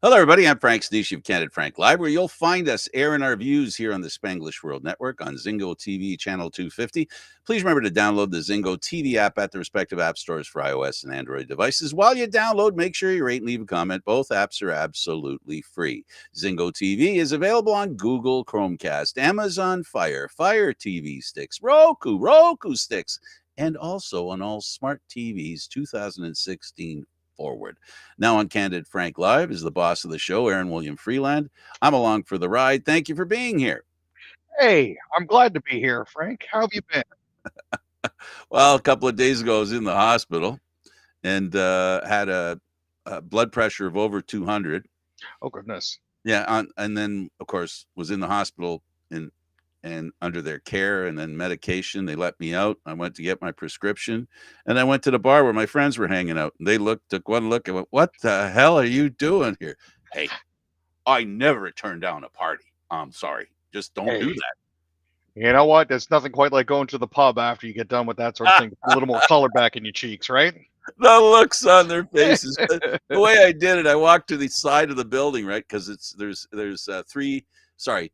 Hello, everybody. I'm Frank Stanisci of Candid Frank Live, where you'll find us airing our views here on the Spanglish World Network on Zingo TV channel 250. Please remember to download the Zingo TV app at the respective app stores for iOS and Android devices. While you download, make sure you rate and leave a comment. Both apps are absolutely free. Zingo TV is available on Google Chromecast, Amazon Fire, Fire TV sticks, Roku sticks, and also on all smart TVs 2016 forward. Now on Candid Frank Live is the boss of the show, Aaron William Freeland. I'm along for the ride. Thank you for being here. Hey, I'm glad to be here, Frank. How have you been? Well, a couple of days ago, I was in the hospital and had a blood pressure of over 200. Oh, goodness. Yeah, and then of course was in the hospital and under their care and then medication. They let me out. I went to get my prescription, and I went to the bar where my friends were hanging out. And they took one look, and went, "What the hell are you doing here?" Hey, I never turn down a party. I'm sorry. Just don't do Hey, you know what? There's nothing quite like going to the pub after you get done with that sort of that. thing. A little more color back in your cheeks, right? The looks on their faces. The way I did it, I walked to the side of the building, right? Because there's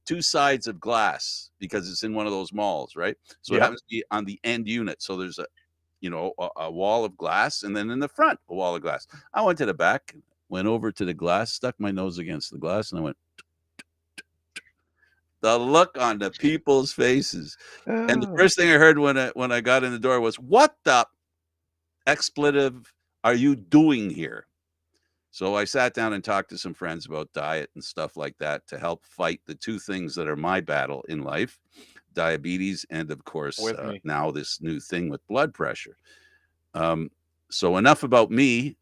two sides of glass because it's in one of those malls, right? So it Yep. happens to be on the end unit. So there's a wall of glass, and then in the front a wall of glass. I went to the back, went over to the glass, stuck my nose against the glass, and I went. The look on the people's faces, and the Oh, first thing I heard when I got in the door was, "What the expletive are you doing here?" So I sat down and talked to some friends about diet and stuff like that to help fight the two things that are my battle in life: diabetes and, of course, with me. now this new thing with blood pressure. Um, so enough about me.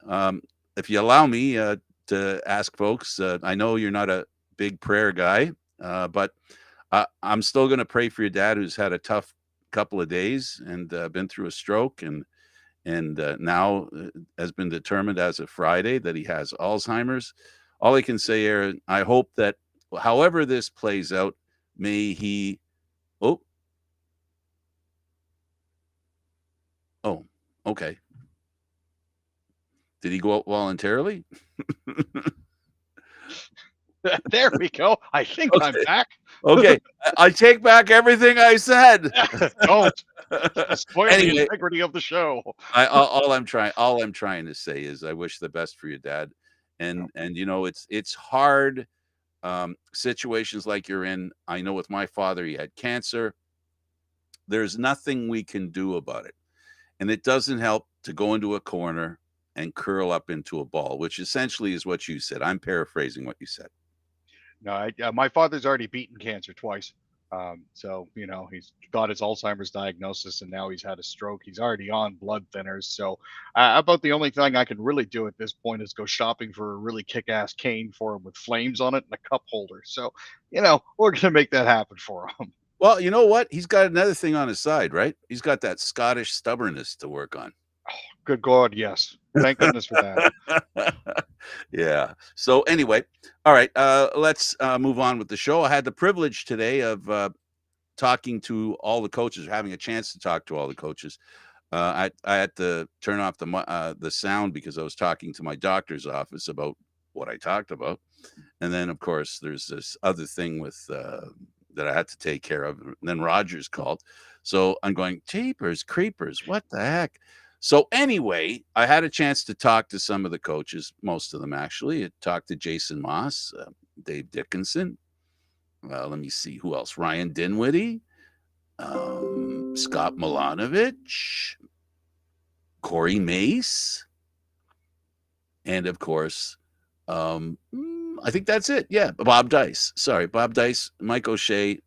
If you allow me to ask folks, I know you're not a big prayer guy, but I'm still going to pray for your dad, who's had a tough couple of days and been through a stroke and now has been determined as of Friday that he has Alzheimer's. All I can say, Aaron, I hope that however this plays out, may he. Oh, oh, okay. Did he go out voluntarily? There we go. I think I'm Okay, back. okay. I take back everything I said. Don't spoil the Anyway, integrity of the show. all I'm trying to say is I wish the best for your dad, and it's hard situations like you're in. I know with my father, he had cancer. There's nothing we can do about it. And it doesn't help to go into a corner and curl up into a ball, which essentially is what you said. I'm paraphrasing what you said. No, my father's already beaten cancer twice. So, he's got his Alzheimer's diagnosis and now he's had a stroke. He's already on blood thinners. So, about the only thing I can really do at this point is go shopping for a really kick ass cane for him with flames on it and a cup holder. So, we're going to make that happen for him. Well, you know what? He's got another thing on his side, right? He's got that Scottish stubbornness to work on. Good God, yes. Thank goodness for that. Yeah. So anyway, all right. Let's move on with the show. I had the privilege today of talking to all the coaches, or having a chance to talk to all the coaches. I had to turn off the sound because I was talking to my doctor's office about what I talked about, and then of course there's this other thing with that I had to take care of. And then Rogers called, so I'm going, jeepers creepers, what the heck? So anyway, I had a chance to talk to some of the coaches, most of them actually. I talked to Jason Moss, Dave Dickinson. Let me see who else. Ryan Dinwiddie, Scott Milanovic, Corey Mace, and of course, I think that's it. Yeah, Bob Dice. Sorry, Bob Dice, Mike O'Shea,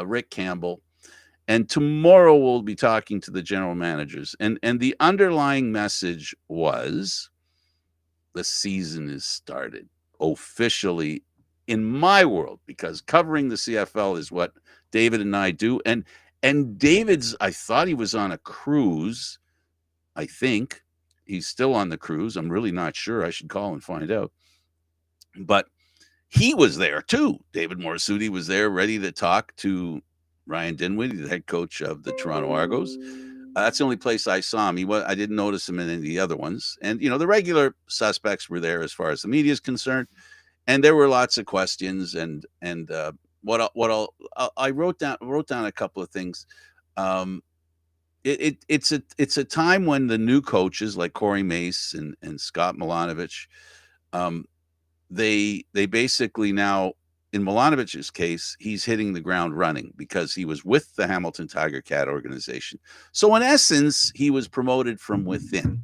Rick Campbell, and tomorrow we'll be talking to the general managers. And the underlying message was the season is started officially in my world, because covering the CFL is what David and I do. And David's, I thought he was on a cruise. I think he's still on the cruise. I'm really not sure. I should call and find out. But he was there too. David Morisuti was there, ready to talk to Ryan Dinwiddie, the head coach of the Toronto Argos. That's the only place I saw him. I didn't notice him in any of the other ones. And the regular suspects were there as far as the media is concerned. and there were lots of questions, and I wrote down a couple of things. Um, it's a time when the new coaches like Corey Mace and Scott Milanovic, um, they basically now, in Milanovic's case, he's hitting the ground running because he was with the Hamilton Tiger Cat organization. So in essence, he was promoted from within.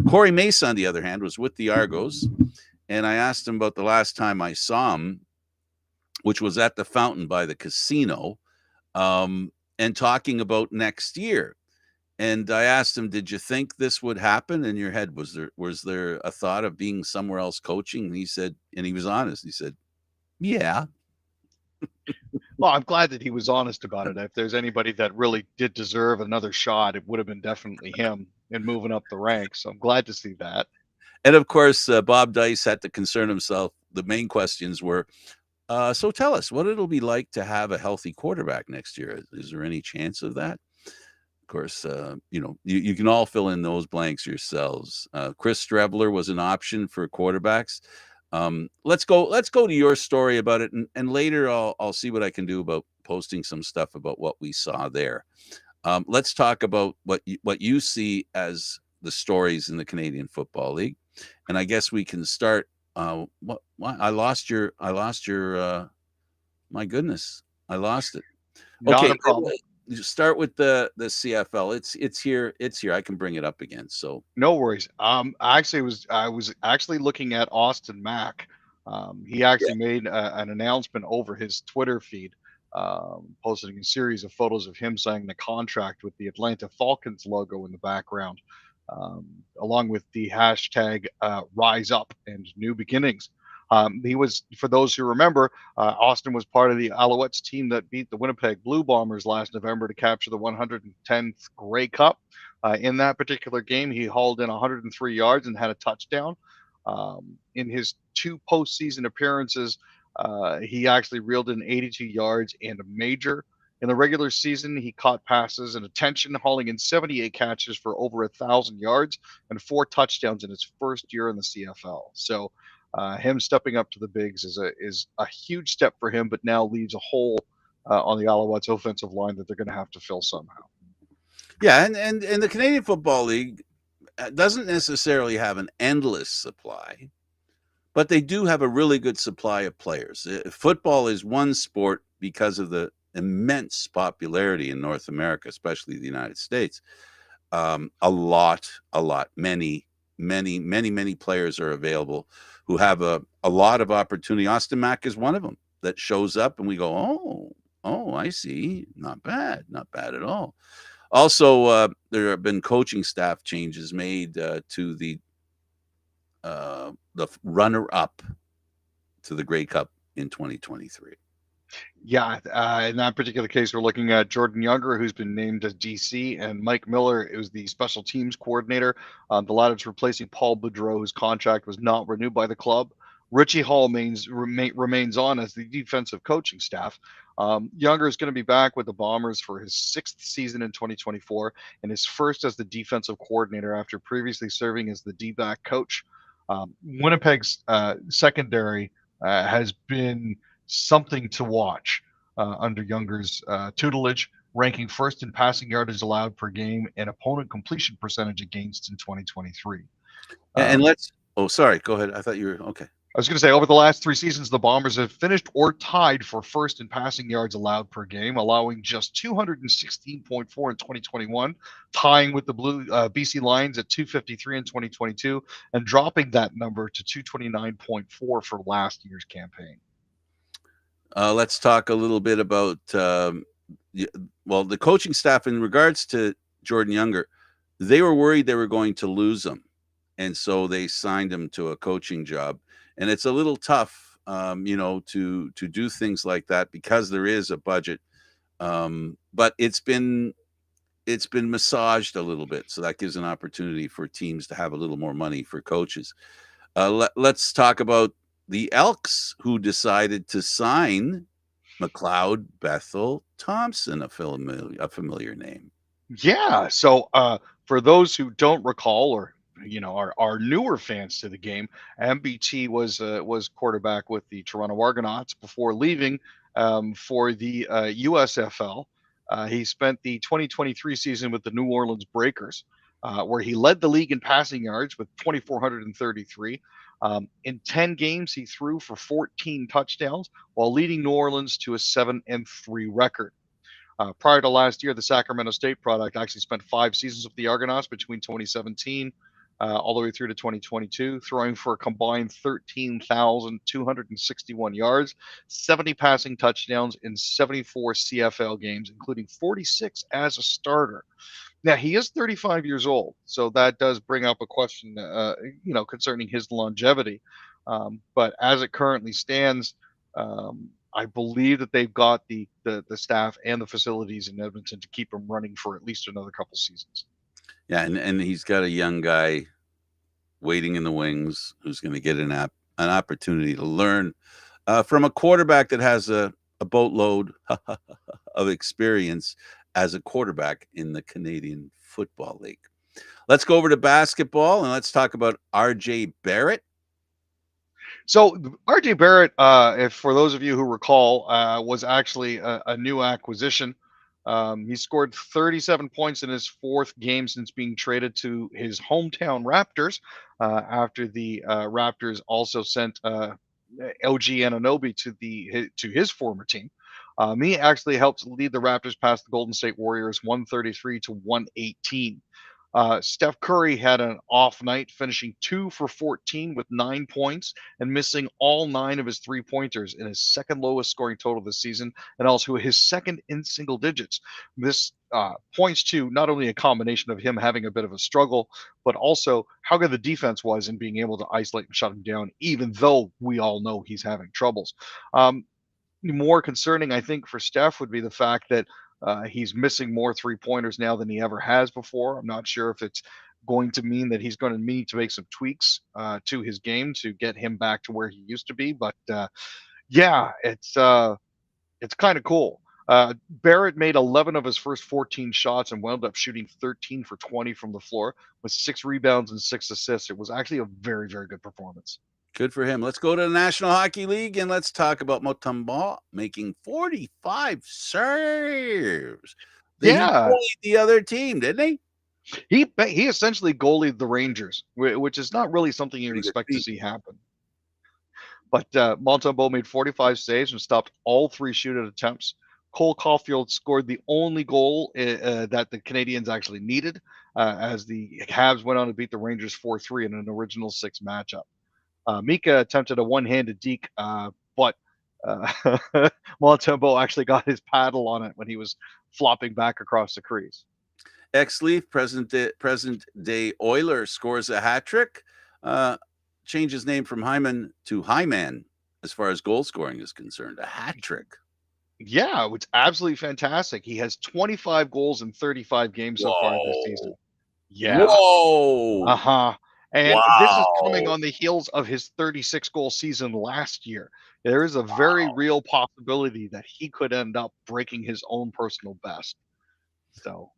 Corey Mace, on the other hand, was with the Argos, and I asked him about the last time I saw him, which was at the fountain by the casino, and talking about next year. And I asked him, "Did you think this would happen in your head? Was there a thought of being somewhere else coaching?" And he said, and he was honest. He said, "Yeah." Well, I'm glad that he was honest about it. If there's anybody that really did deserve another shot, it would have been definitely him in moving up the ranks. So I'm glad to see that. And of course, Bob Dice had to concern himself. The main questions were, so tell us what it'll be like to have a healthy quarterback next year. Is there any chance of that? Of course, you can all fill in those blanks yourselves. Chris Strebler was an option for quarterbacks. Let's go to your story about it, and later I'll see what I can do about posting some stuff about what we saw there. Let's talk about what you see as the stories in the Canadian Football League, and I guess we can start. What I lost your my goodness, I lost it. Not Okay, a problem. start with the CFL. It's here. It's here. I can bring it up again. So No worries. I was actually looking at Austin Mack. He yeah, actually made an announcement over his Twitter feed, posting a series of photos of him signing the contract with the Atlanta Falcons logo in the background, um, along with the hashtag Rise Up and New Beginnings. He was, for those who remember, Austin was part of the Alouettes team that beat the Winnipeg Blue Bombers last November to capture the 110th Grey Cup. In that particular game, he hauled in 103 yards and had a touchdown. In his two postseason appearances, he actually reeled in 82 yards and a major. In the regular season, he caught passes and attention, hauling in 78 catches for over 1,000 yards and 4 touchdowns in his first year in the CFL. So, him stepping up to the bigs is a huge step for him, but now leaves a hole on the Alouettes offensive line that they're going to have to fill somehow. yeah, and the Canadian Football League doesn't necessarily have an endless supply, but they do have a really good supply of players. Football is one sport because of the immense popularity in North America, especially the United States. Many players are available who have a lot of opportunity. Austin Mack is one of them that shows up, and we go, oh, I see, not bad at all. Also, there have been coaching staff changes made to the runner-up to the Grey Cup in 2023. Yeah, in that particular case, we're looking at Jordan Younger, who's been named as DC, and Mike Miller, who's the special teams coordinator. The latter's replacing Paul Boudreau, whose contract was not renewed by the club. Richie Hall remains on as the defensive coaching staff. Younger is going to be back with the Bombers for his 6th season in 2024 and his first as the defensive coordinator after previously serving as the D-back coach. Winnipeg's secondary has been something to watch under Younger's tutelage, ranking first in passing yardage allowed per game and opponent completion percentage against in 2023. And Um, let's. Oh, sorry. Go ahead. I thought you were okay. I was going to say, over the last 3 seasons, the Bombers have finished or tied for first in passing yards allowed per game, allowing just 216.4 in 2021, tying with the BC Lions at 253 in 2022, and dropping that number to 229.4 for last year's campaign. Let's talk a little bit about the coaching staff in regards to Jordan Younger. They were worried they were going to lose him, and so they signed him to a coaching job. And it's a little tough, to do things like that because there is a budget. But it's been massaged a little bit, so that gives an opportunity for teams to have a little more money for coaches. Let's talk about the Elks, who decided to sign McLeod Bethel Thompson, a familiar name. Yeah. So for those who don't recall, or our newer fans to the game, MBT was quarterback with the Toronto Argonauts before leaving for the USFL. He spent the 2023 season with the New Orleans Breakers, where he led the league in passing yards with 2,433. In 10 games, he threw for 14 touchdowns while leading New Orleans to a 7-3 record. Prior to last year, the Sacramento State product actually spent 5 seasons with the Argonauts between 2017 all the way through to 2022, throwing for a combined 13,261 yards, 70 passing touchdowns in 74 CFL games, including 46 as a starter. Now he is 35 years old, so that does bring up a question, concerning his longevity. But as it currently stands, I believe that they've got the staff and the facilities in Edmonton to keep him running for at least another couple seasons. Yeah, and he's got a young guy waiting in the wings who's going to get an opportunity to learn from a quarterback that has a boatload of experience as a quarterback in the Canadian Football League. Let's go over to basketball and let's talk about RJ Barrett. So RJ Barrett, if for those of you who recall, was actually a new acquisition. He scored 37 points in his fourth game since being traded to his hometown Raptors, after the Raptors also sent LG Ananobi to his former team. He actually helped lead the Raptors past the Golden State Warriors 133 to 118. Steph Curry had an off night, finishing 2 for 14 with 9 points and missing all 9 of his 3-pointers in his second lowest scoring total this season, and also his second in single digits. This points to not only a combination of him having a bit of a struggle, but also how good the defense was in being able to isolate and shut him down, even though we all know he's having troubles. More concerning, I think, for Steph would be the fact that he's missing more 3-pointers now than he ever has before. I'm not sure if it's going to mean that he's going to need to make some tweaks to his game to get him back to where he used to be. But yeah, it's kind of cool. Barrett made 11 of his first 14 shots and wound up shooting 13 for 20 from the floor with 6 rebounds and 6 assists. It was actually a very, very good performance. Good for him. Let's go to the National Hockey League and let's talk about Mutombo making 45 serves. He Yeah, bullied the other team, didn't he? he essentially goalied the Rangers, which is not really something you Pretty good expect to feat. see happen. But Montembeau made 45 saves and stopped all 3 shootout attempts. Cole Caulfield scored the only goal that the Canadians actually needed, as the Habs went on to beat the Rangers 4-3 in an original 6 matchup. Mika attempted a one-handed deke, but Montembeau actually got his paddle on it when he was flopping back across the crease. Ex-Leaf, present-day Oiler scores a hat trick. Change his name from Hyman to Hyman as far as goal scoring is concerned. A hat trick. Yeah, it's absolutely fantastic. He has 25 goals in 35 games so far this season. Whoa. Yeah. Whoa. Uh-huh. And this is coming Wow. on the heels of his 36 goal season last year. There is a very real possibility that he could end up breaking his own personal best. So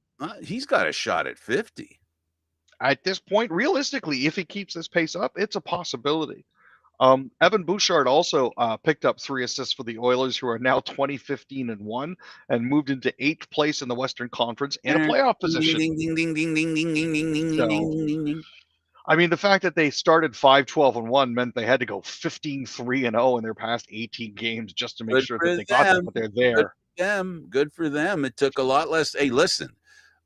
He's got a shot at 50. at this point, realistically, if he keeps this pace up, it's a possibility. Evan Bouchard also picked up 3 assists for the Oilers, who are now 20-15-1 and moved into 8th place in the Western Conference and a playoff Ding, position. ding, ding, ding, ding, ding, ding, ding, ding, ding, ding, So, ding, ding, ding. I mean, the fact that they started 5-12-1 meant they had to go 15-3-0 in their past 18 games just to make Good sure for that they got there, them. but they're Good there. for them. Good for them. It took a lot less. Hey, listen,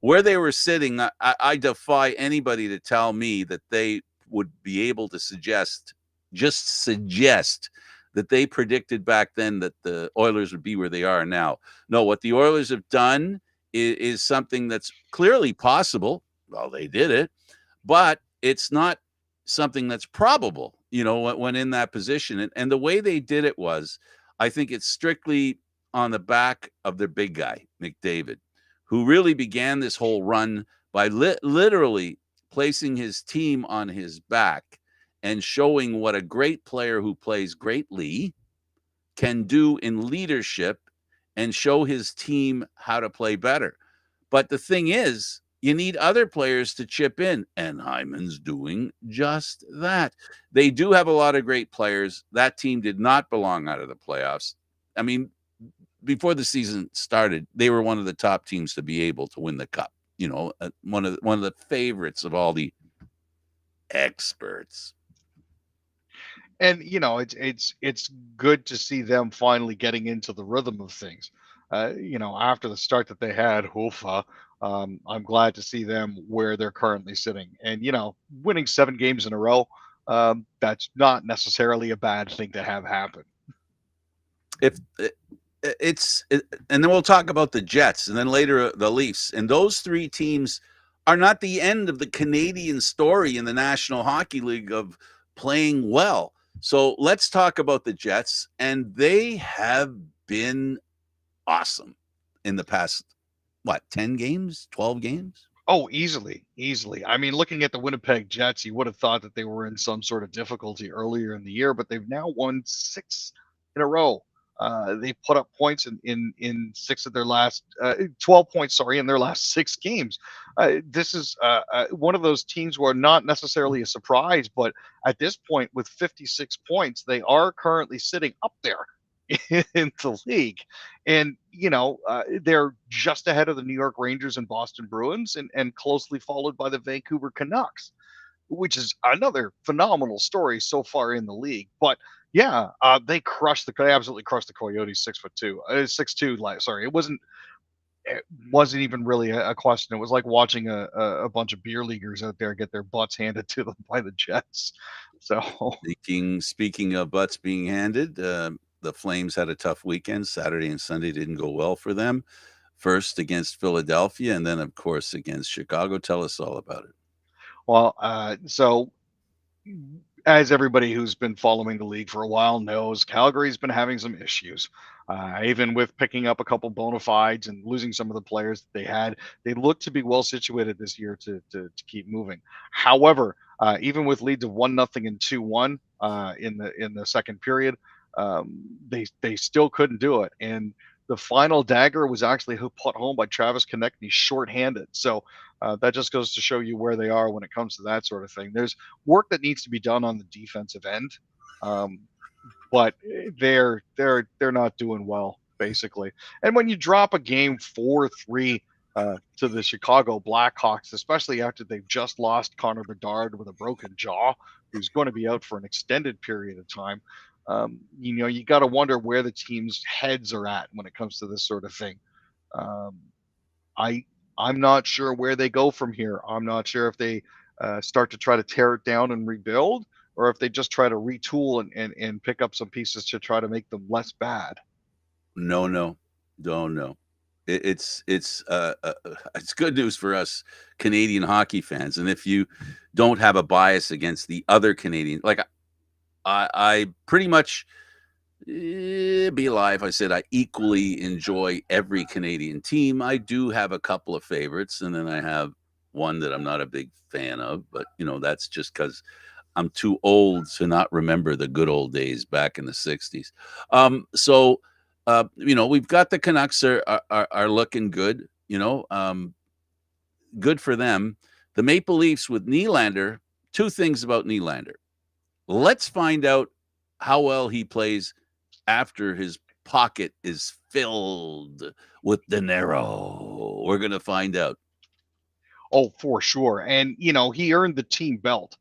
where they were sitting, I defy anybody to tell me that they would be able to suggest that they predicted back then that the Oilers would be where they are now. No, what the Oilers have done is something that's clearly possible. Well, they did it, but it's not something that's probable, when in that position. And the way they did it was, I think it's strictly on the back of their big guy, McDavid, who really began this whole run by literally placing his team on his back and showing what a great player who plays greatly can do in leadership and show his team how to play better. But the thing is, You need other players to chip in, and Hyman's doing just that. They do have a lot of great players. That team did not belong out of the playoffs. I mean, before the season started, they were one of the top teams to be able to win the cup. One of the favorites of all the experts. And it's good to see them finally getting into the rhythm of things. After the start that they had, Hoofa, I'm glad to see them where they're currently sitting. And winning 7 games in a row, that's not necessarily a bad thing to have happen. If and then we'll talk about the Jets, and then later the Leafs, and those three teams are not the end of the Canadian story in the National Hockey League of playing well. So let's talk about the Jets, and they have been awesome in the past, 10 games, 12 games? Oh, easily, easily. I mean, looking at the Winnipeg Jets, you would have thought that they were in some sort of difficulty earlier in the year, but they've now won 6 in a row. They put up points in 12 points, sorry, in their last 6 games. This is one of those teams who are not necessarily a surprise, but at this point, with 56 points, they are currently sitting up there in the league. And, they're just ahead of the New York Rangers and Boston Bruins and closely followed by the Vancouver Canucks, which is another phenomenal story so far in the league. But yeah, they absolutely crushed the Coyotes 6'2", 6'2". Sorry, it wasn't even really a question. It was like watching a bunch of beer leaguers out there get their butts handed to them by the Jets. So Speaking of butts being handed, the Flames had a tough weekend. Saturday and Sunday didn't go well for them. First against Philadelphia, and then, of course, against Chicago. Tell us all about it. well, so as everybody who's been following the league for a while knows, Calgary's been having some issues. Even with picking up a couple bona fides and losing some of the players that they had, they look to be well situated this year to keep moving. However, even with leads of 1-0 and 2-1 in the second period, they still couldn't do it. And the final dagger was actually put home by Travis Konechny shorthanded. So that just goes to show you where they are when it comes to that sort of thing. There's work that needs to be done on the defensive end, um, but they're not doing well basically. And when you drop a game 4-3 to the Chicago Blackhawks, especially after they've just lost Connor Bedard with a broken jaw, who's going to be out for an extended period of time, you got to wonder where the team's heads are at when it comes to this sort of thing. Um, I I'm not sure where they go from here. I'm not sure if they start to try to tear it down and rebuild, or if they just try to retool and pick up some pieces to try to make them less bad. No, no, don't know. It's good news for us Canadian hockey fans, and if you don't have a bias against the other Canadian, like I pretty much be alive. I said I equally enjoy every Canadian team. I do have a couple of favorites, and then I have one that I'm not a big fan of, but that's just because I'm too old to not remember the good old days back in the 60s. We've got the Canucks are looking good, good for them. The Maple Leafs with Nylander, two things about Nylander. Let's find out how well he plays after his pocket is filled with dinero. We're going to find out. Oh, for sure. And, he earned the team belt,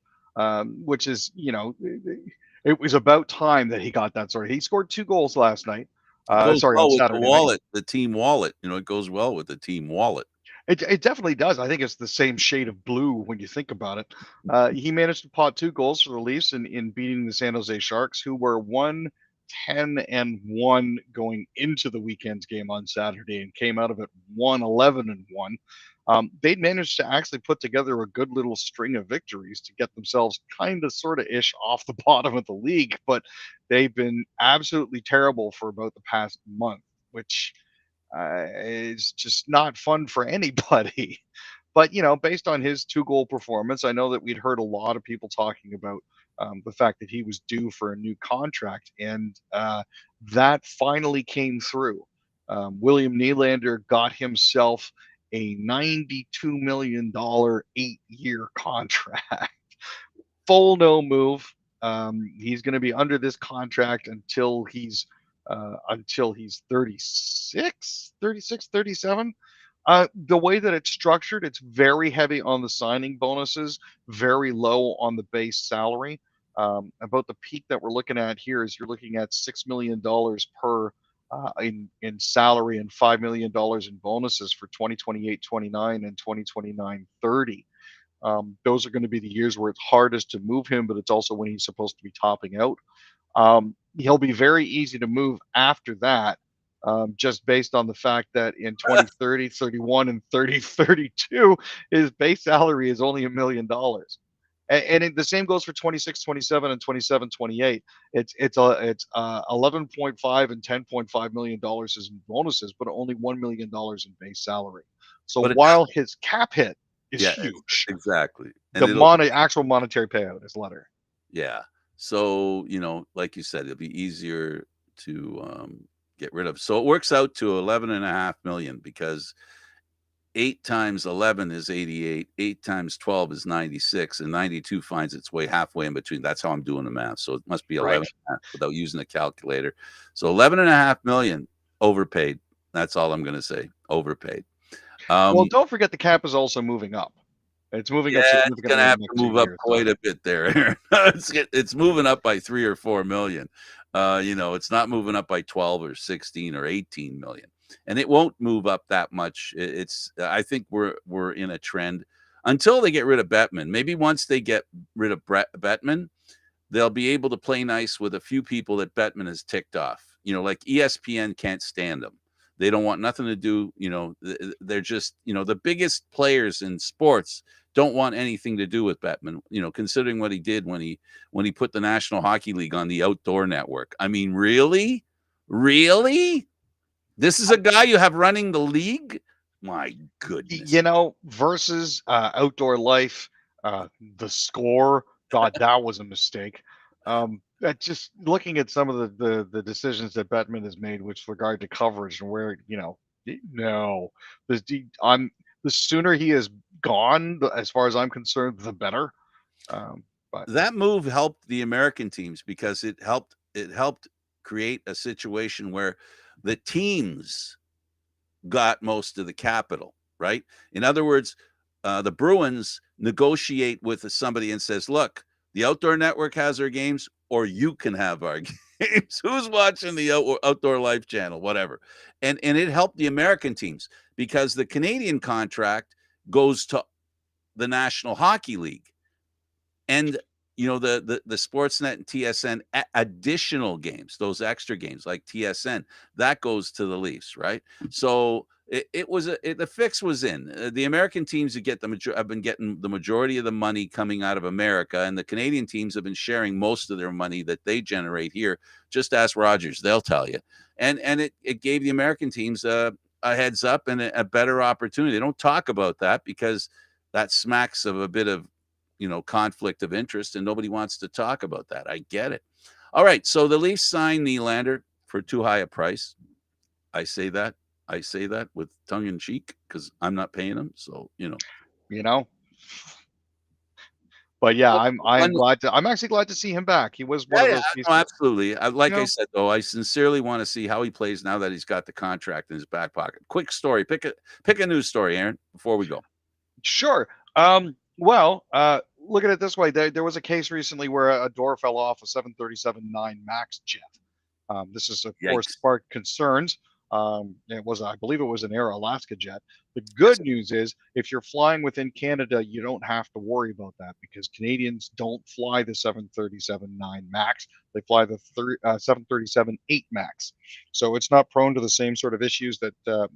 which is, it was about time that he got that sort of. He scored 2 goals last night. It goes Sorry, on well with the Saturday night. wallet, the team wallet. It goes well with the team wallet. It definitely does. I think it's the same shade of blue when you think about it. He managed to pot 2 goals for the Leafs in beating the San Jose Sharks, who were 1-10-1 going into the weekend's game on Saturday and came out of it 1-11-1. They'd managed to actually put together a good little string of victories to get themselves kind of sort of ish off the bottom of the league, but they've been absolutely terrible for about the past month, which is just not fun for anybody. But based on his 2 goal performance, I know that we'd heard a lot of people talking about the fact that he was due for a new contract, and that finally came through. William Nylander got himself a $92 million 8-year contract. Full no move. He's going to be under this contract until he's 36, 36, 37. The way that it's structured, it's very heavy on the signing bonuses, very low on the base salary. About the peak that we're looking at here is you're looking at $6 million per in salary and $5 million in bonuses for 2028-29 and 2029-30. Those are going to be the years where it's hardest to move him, but it's also when he's supposed to be topping out. He'll be very easy to move after that, just based on the fact that in 2030, 31, and 30-32, his base salary is only $1 million. And the same goes for 26, 27, and 27, 28. It's 11.5 and 10.5 million dollars in bonuses, but only $1 million in base salary. So But while his cap hit is yeah, huge, exactly. And the actual monetary payout is lighter. yeah. So, like you said, it'll be easier to get rid of. So it works out to 11.5 million because 8 times 11 is 88, 8 times 12 is 96, and 92 finds its way halfway in between. That's how I'm doing the math. So it must be 11 without using a calculator. So 11.5 million overpaid. That's all I'm going to say. Overpaid. Well, don't forget the cap is also moving up. It's moving up Yeah, it's significantly. gonna in have the to next 2 move up years, quite a bit there, Aaron. It's moving up by 3 or 4 million. It's not moving up by 12 or 16 or 18 million. And it won't move up that much. I think we're in a trend until they get rid of Bettman. Maybe once they get rid of Bettman, they'll be able to play nice with a few people that Bettman has ticked off. Like ESPN can't stand them. They don't want nothing to do. They're just, the biggest players in sports don't want anything to do with Bettman, considering what he did when he put the National Hockey League on the Outdoor Network. I mean, really? Really? This is a guy you have running the league? My goodness. Versus Outdoor Life, the Score, thought that was a mistake. Just looking at some of the decisions that Bettman has made with regard to coverage and where, no. The sooner he is gone, as far as I'm concerned, the better. But that move helped the American teams because it helped create a situation where the teams got most of the capital, right? In other words, the Bruins negotiate with somebody and says, look, the Outdoor Network has our games, or you can have our games. Who's watching the Outdoor Life channel, whatever. And it helped the American teams because the Canadian contract goes to the National Hockey League. And the Sportsnet and TSN additional games, those extra games like TSN, that goes to the Leafs, right? So the fix was in. The American teams have been getting the majority of the money coming out of America, and the Canadian teams have been sharing most of their money that they generate here. Just ask Rogers; they'll tell you. And it gave the American teams a heads up and a better opportunity. They don't talk about that because that smacks of a bit of conflict of interest, and nobody wants to talk about that. I get it. All right, so the Leafs signed Nylander for too high a price. I say that with tongue in cheek because I'm not paying him. So But yeah, I'm actually glad to see him back. He was one of those pieces. No, absolutely. I said though, I sincerely want to see how he plays now that he's got the contract in his back pocket. Quick story. Pick a news story, Aaron, before we go. Sure. Well, look at it this way. There was a case recently where a door fell off a 737-9 MAX jet. This is, of course, sparked concerns. I believe it was an Air Alaska jet. The good news is, if you're flying within Canada, you don't have to worry about that because Canadians don't fly the 737-9 MAX. They fly the 737-8 MAX. So it's not prone to the same sort of issues that the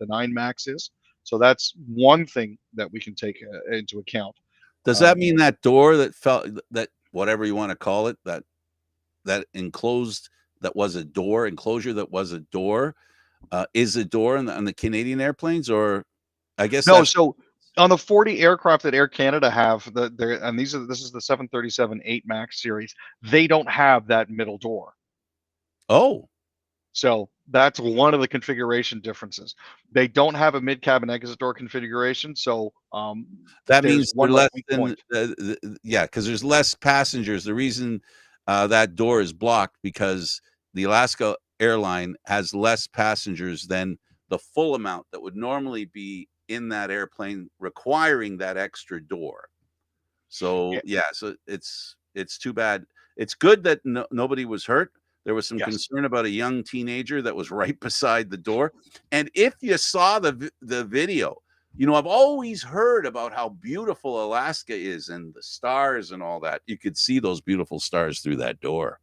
9 MAX is. So that's one thing that we can take into account. Does that mean that door that fell, that whatever you want to call it, that enclosure that was a door, is a door on the Canadian airplanes? Or I guess no. So on the 40 aircraft that Air Canada have, this is the 737-8 MAX series. They don't have that middle door. Oh, so That's one of the configuration differences. They don't have a mid-cabin exit door configuration, so That there's means they're one less weak than, point. yeah, because there's less passengers. The reason that door is blocked because the Alaska airline has less passengers than the full amount that would normally be in that airplane, requiring that extra door. So Yeah, yeah, so it's too bad. It's good that nobody was hurt. There was some yes. concern about a young teenager that was right beside the door. And if you saw the video, you know, I've always heard about how beautiful Alaska is and the stars and all that. You could see those beautiful stars through that door.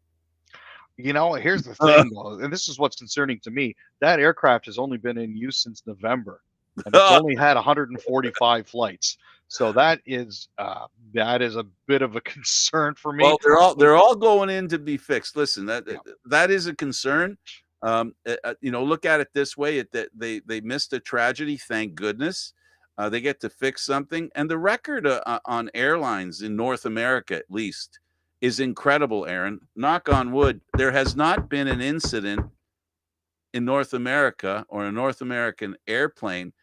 You know, here's the Uh, thing, though, and this is what's concerning to me. That aircraft has only been in use since November, and it's only had 145 flights. So that is a bit of a concern for me. Well, they're all going in to be fixed. Listen, that Yeah, that is a concern. You know, look at it this way: that they missed a tragedy. Thank goodness, they get to fix something. And the record on airlines in North America, at least, is incredible. Aaron, knock on wood, there has not been an incident in North America or a North American airplane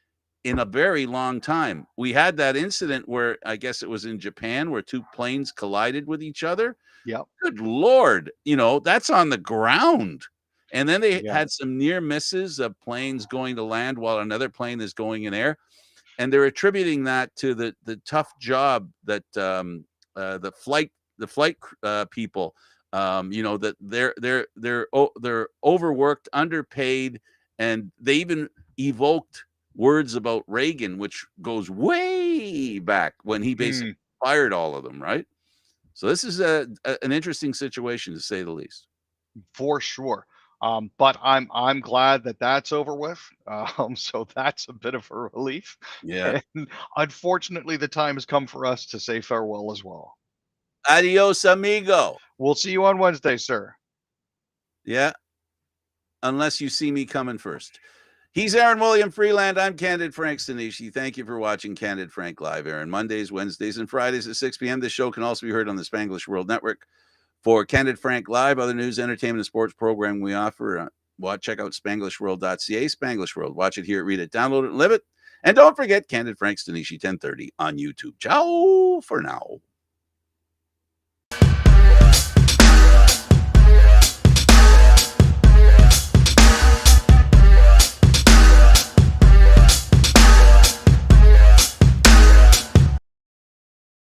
in a very long time. We had that incident where I guess it was in Japan where two planes collided with each other. yeah, Good Lord, you know, that's on the ground. And then they yeah. had some near misses of planes going to land while another plane is going in air. And they're attributing that to the tough job that the flight people, you know, that they're overworked, underpaid, and they even evoked words about Reagan, which goes way back when he basically Mm, fired all of them, right? So this is an interesting situation to say the least. for sure. But I'm glad that that's over with. So that's a bit of a relief. Yeah. And unfortunately, the time has come for us to say farewell as well. Adios, amigo. We'll see you on Wednesday, sir. Yeah. Unless you see me coming first. He's Aaron William Freeland. I'm Candid Frank Stanisci. Thank you for watching Candid Frank Live, Aaron. Mondays, Wednesdays, and Fridays at 6 p.m. This show can also be heard on the Spanglish World Network. For Candid Frank Live, other news, entertainment, and sports program we offer, check out SpanglishWorld.ca, Spanglish World. Watch it, hear it, read it, download it, and live it. And don't forget Candid Frank Stanisci 1030 on YouTube. Ciao for now.